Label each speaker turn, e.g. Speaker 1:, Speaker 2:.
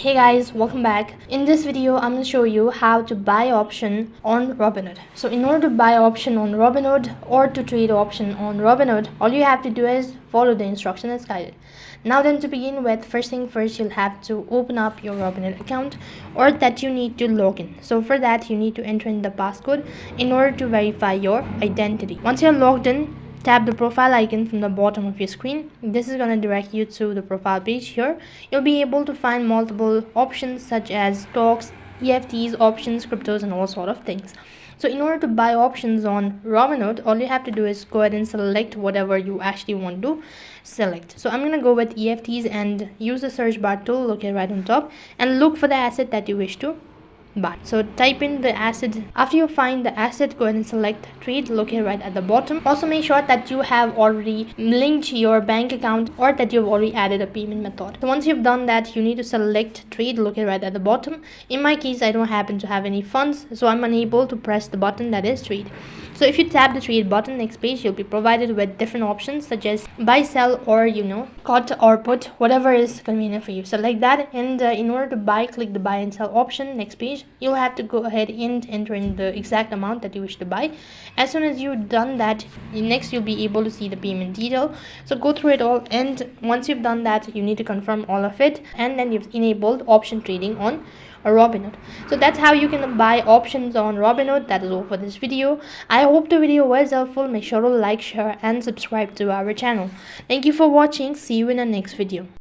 Speaker 1: Hey guys, welcome back. In this video, I'm going to show you how to buy option on Robinhood. So in order to buy option on Robinhood or to trade option on Robinhood, all you have to do is follow the instruction as guided. Now then, to begin with, first thing first, you'll have to open up your Robinhood account, or that you need to log in. So for that, you need to enter in the passcode in order to verify your identity. Once you're logged in, tap the profile icon from the bottom of your screen. This is going to direct you to the profile page. Here you'll be able to find multiple options such as stocks, EFTs, options, cryptos, and all sort of things. So in order to buy options on Robinhood, all you have to do is go ahead and select whatever you actually want to select. So I'm going to go with EFTs and use the search bar tool located right on top and look for the asset that you wish to buy. So type in the asset. After you find the asset, go ahead and select trade located right at the bottom. Also make sure that you have already linked your bank account or that you've already added a payment method. So once you've done that, you need to select trade located right at the bottom. In my case, I don't happen to have any funds, so I'm unable to press the button that is trade. So if you tap the trade button, next page you'll be provided with different options such as buy, sell, or cut or put, whatever is convenient for you. Select that, and in order to buy, click the buy and sell option. Next page you'll have to go ahead and enter in the exact amount that you wish to buy. As soon as you've done that, next you'll be able to see the payment detail. So go through it all, and once you've done that, you need to confirm all of it, and then you've enabled option trading on Robinhood. So that's how you can buy options on Robinhood. That is all for this video. I hope the video was helpful. Make sure to like, share, and subscribe to our channel. Thank you for watching. See you in the next video.